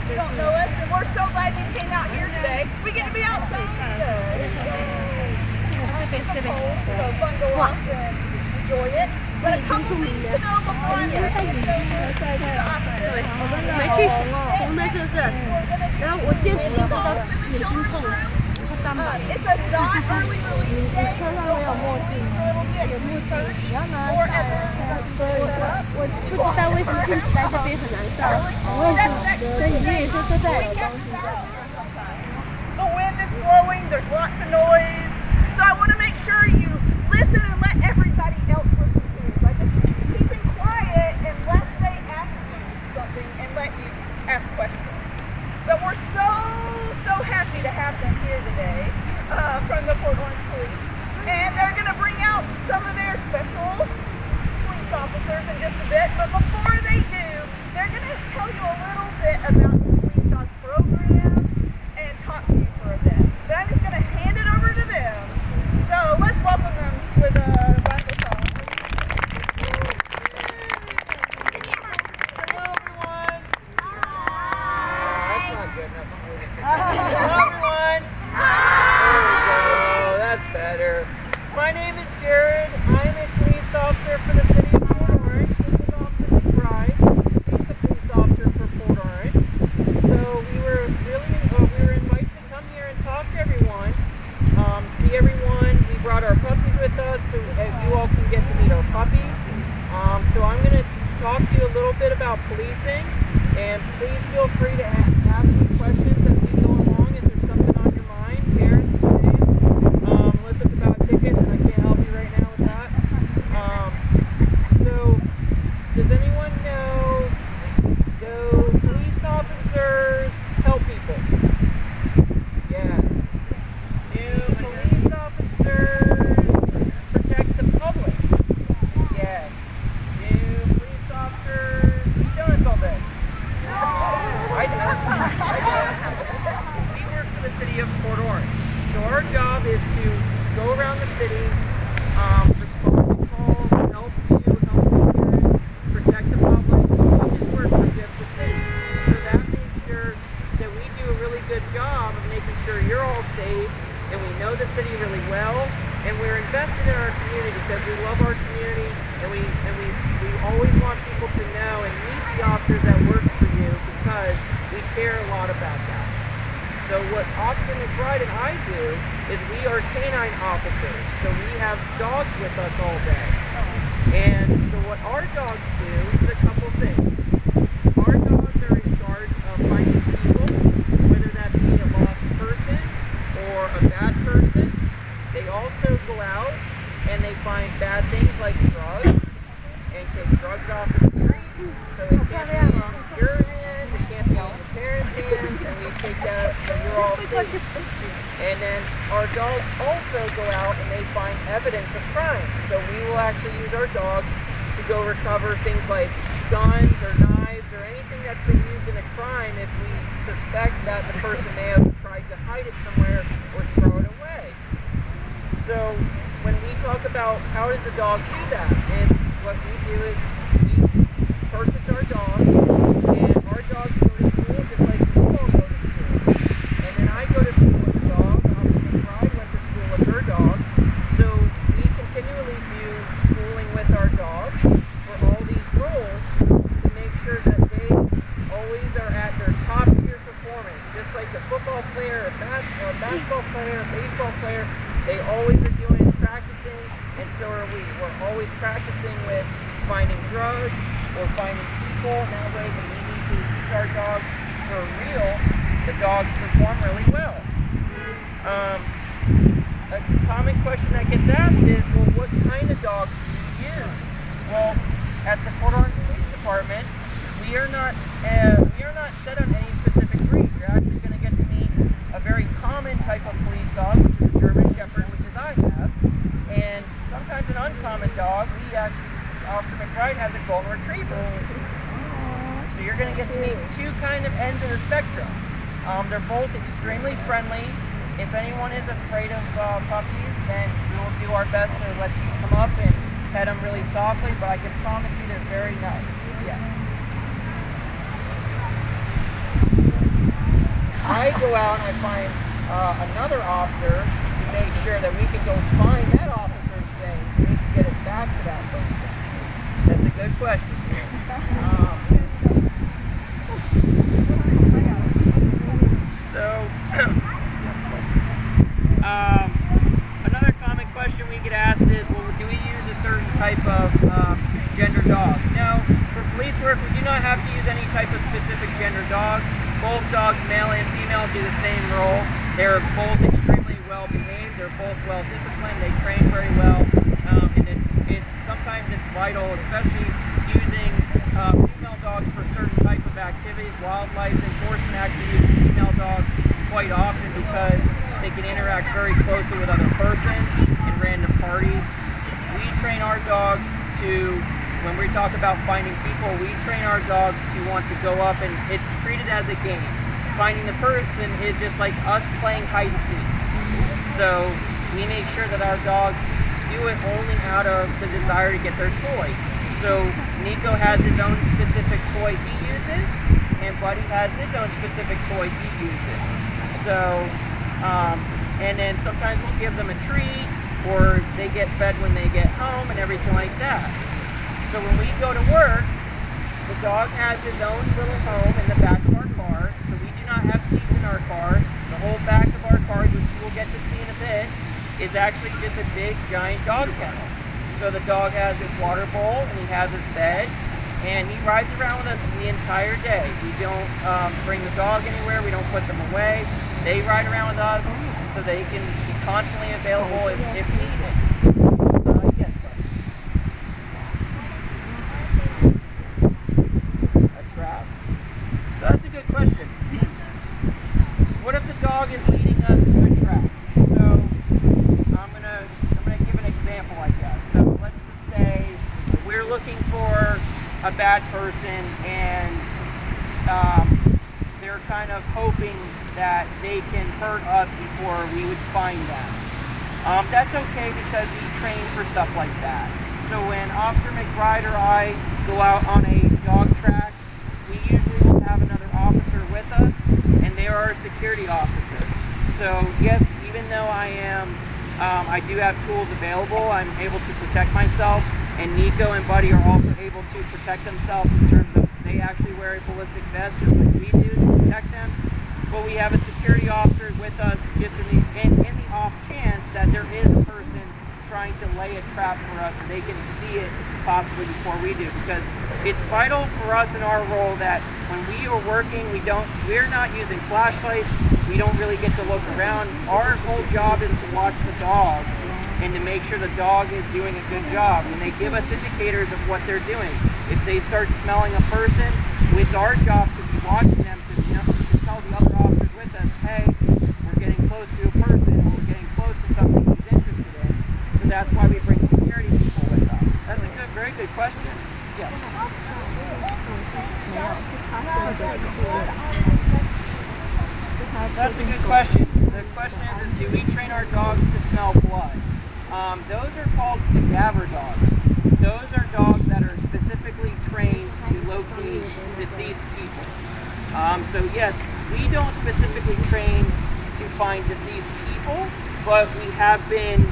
You don't know us, and we're so glad you came out here today. We get to be outside today. So fun to walk and enjoy it. But a couple things to know before I'm going to hand it over to the officer. 没去红灯是不是？然后我今天直接做到眼睛痛，是干嘛？ It's a not early release day. 车上没有墨镜，有墨镜，你要拿下来。我不知道为什么镜子在这边很难上，为什么？所以你也是都在有东西在。The wind is blowing. There's lots of noise. So I want to make sure you listen and let everybody else listen too. Like keeping quiet unless they ask you something and let you ask questions. But we're so happy to have them here today from the Port Orange Police. And they're going to bring out some of their special police officers in just a bit. But before they do, they're going to tell you a little bit about the Police Dog program and talk to you for a bit. But I'm just going to hand it over to them. So let's welcome them with a round of applause. Hello everyone. That's not good enough. Hello everyone. There we go. That's better. My name is Jared. I'm a police officer for the city of Port Orange. This is Officer McBride. He's the police officer for Port Orange. So we were invited to come here and talk to everyone, see everyone. We brought our puppies with us so you all can get to meet our puppies. So I'm going to talk to you a little bit about policing, and please feel free to ask me questions as we go along if there's something on your mind. Parents, the same. Unless it's about a ticket, and I can't help you right now with that. So, does anyone know, do police officers help people? Yes. Do police officers protect the public? Yes. Do police officers eat donuts all day? I do. We work for the city of Port Orange. So our job is to go around the city, respond to calls, help you, help others, protect the public. We just work for just the city. So that makes sure that we do a really good job of making sure you're all safe, and we know the city really well, and we're invested in our community because we love our community, and we always want people to know and meet the officers that work for you because we care a lot about that. So what Officer McBride and I do is we are canine officers, so we have dogs with us all day. And so what our dogs do is a couple things. Our dogs are in charge of finding people, whether that be a lost person or a bad person. They also go out and they find bad things like drugs and take drugs off of the street. So it can't be in your hands, it can't be in your parents' hands, and we take that so you're all safe. And then our dogs also go out and they find evidence of crime. So we will actually use our dogs to go recover things like guns or knives or anything that's been used in a crime if we suspect that the person may have tried to hide it somewhere or throw it away. So when we talk about how does a dog do that, it's what we do is we purchase our dogs, and our dogs go to school just like you all go to school. And then I go to school with a dog. Officer McBride went to school with her dog. So we continually do schooling with our dogs for all these roles to make sure that they always are at their top tier performance. Just like a football player, a basketball player, a baseball player, they always are doing practicing, and so are we. We're always practicing with finding drugs or finding people, and that way when we need to use our dogs for real, the dogs perform really well. A common question that gets asked is, well, what kind of dogs do you use? Well, at the Port Orange Police Department, we are not set on any specific breed. You're actually going to get to meet a very common type of police dog, which is a German Shepherd, which is I have, and sometimes an uncommon dog. Officer McBride has a Golden Retriever. So you're going to get to meet two kind of ends of the spectrum. They're both extremely friendly. If anyone is afraid of puppies, then we will do our best to let you come up and pet them really softly, but I can promise you they're very nice. Yes. I go out and I find another officer to make sure that we can go find that officer's thing so we can get it back to that person. That's a good question. Another common question we get asked is, well, do we use a certain type of gender dog? No, for police work, we do not have to use any type of specific gender dog. Both dogs, male and female, do the same role. They're both extremely well behaved. They're both well disciplined. They train very well, and sometimes it's vital, especially using female dogs for certain type of activities. Wildlife enforcement actually uses female dogs quite often because they can interact very closely with other persons and random parties. We train our dogs to, when we talk about finding people, we train our dogs to want to go up, and it's treated as a game. Finding the person is just like us playing hide and seek. So we make sure that our dogs do it only out of the desire to get their toy. So Nico has his own specific toy he uses, and Buddy has his own specific toy he uses. So, and then sometimes we'll give them a treat, or they get fed when they get home and everything like that. So when we go to work, the dog has his own little home in the back of our car. So we do not have seats in our car. The whole back of our cars, which you will get to see in a bit, is actually just a big giant dog kennel. So the dog has his water bowl and he has his bed, and he rides around with us the entire day. We don't bring the dog anywhere, we don't put them away. They ride around with us so they can be constantly available if needed. Yes, buddy. A trap? So that's a good question. What if the dog is leading us to a trap? So I'm gonna give an example, I guess. So let's just say we're looking for a bad person, and they're kind of hoping that they can hurt us before we would find them. That's okay because we train for stuff like that. So when Officer McBride or I go out on a dog track, we usually will have another officer with us, and they are our security officer. So yes, even though I do have tools available, I'm able to protect myself, and Nico and Buddy are also able to protect themselves in terms of they actually wear a ballistic vest just like we do to protect them. But we have a security officer with us just in the off chance that there is a person trying to lay a trap for us, and they can see it possibly before we do, because it's vital for us in our role that when we are working, we're not using flashlights, we don't really get to look around. Our whole job is to watch the dog and to make sure the dog is doing a good job, and they give us indicators of what they're doing. If they start smelling a person, it's our job to be watching them to tell the other officers with us, hey, we're getting close to a person, or we're getting close to something he's interested in. So that's why we bring security people with us. That's a very good question. Yes. That's a good question. The question is do we train our dogs to smell blood? Those are called cadaver dogs. Those are dogs that are specifically trained to locate deceased people. So yes, we don't specifically train to find deceased people, but we have been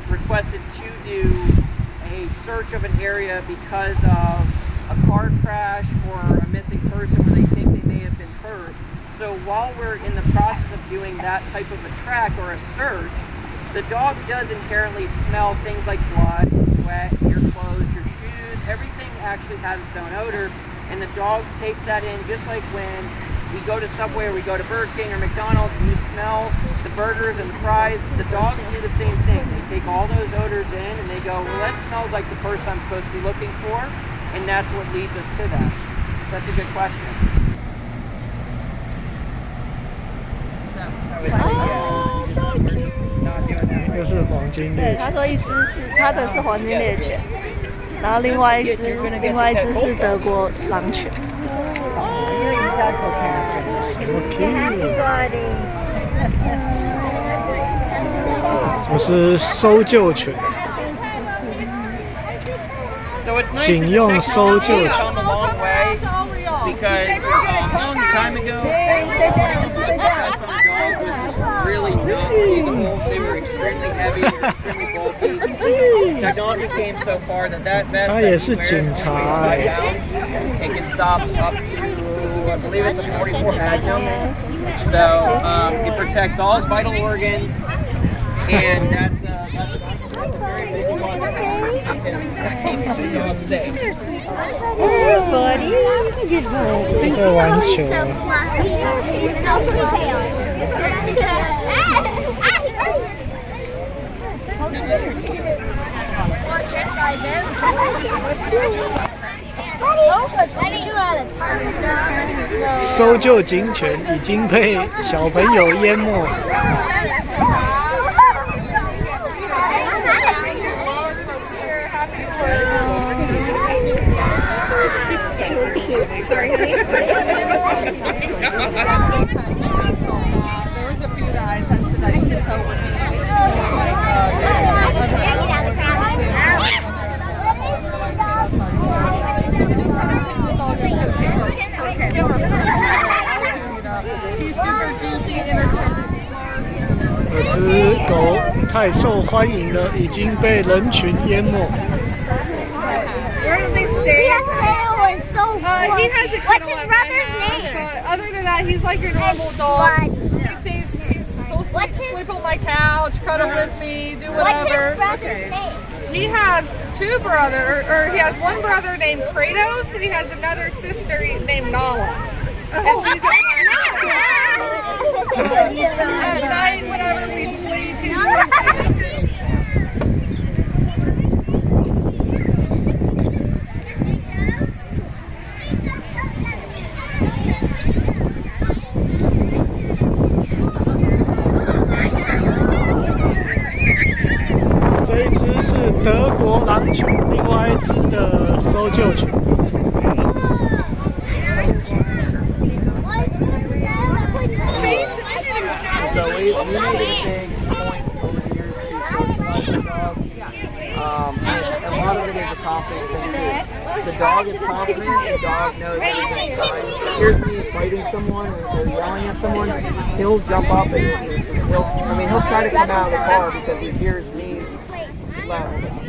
requested to do a search of an area because of a car crash or a missing person where they think they may have been hurt. So while we're in the process of doing that type of a track or a search, the dog does inherently smell things like blood and sweat, your clothes, your shoes. Everything actually has its own odor, and the dog takes that in, just like when we go to Subway or we go to Burger King or McDonald's and you smell the burgers and the fries. The dogs do the same thing. They take all those odors in and they go, well, that smells like the person I'm supposed to be looking for, and that's what leads us to that. So that's a good question. So cute. 又是黄金猎对，他说一只是他的是黄金猎犬，然后另外一只是德国狼犬。我是搜救犬，警用搜救犬。Because a long time ago, These wolves, they were extremely heavy, they were extremely bulky. Technology came so far that vest 他也是警察哎。 it can stop up to, I believe it's a 44 Magnum. So it protects all his vital organs, and that's a very big plus. Keeps the dog safe. Yes, buddy. Good buddy. 在玩球。 搜救警犬已经被小朋友淹没。这只狗太受欢迎了，已经被人群淹没。 Where do they stay? He has a What's his brother's name? But other than that, he's like your normal dog. He's he'll sleep on my couch, cuddle with me, do What's his whatever. brother's name? He has two brothers, or he has one brother named Kratos, and he has another sister named Nala. And she's at night, whenever we sleep, he's这一只是德国狼犬，另外一只的搜救犬。 So we made it a big point over the years to socialize with dogs. A lot of it is a confidence thing too. The dog is confident, the dog knows everything's fine. If he hears me fighting someone or yelling at someone, he'll jump up and he'll try to come out of the car because he hears me loud.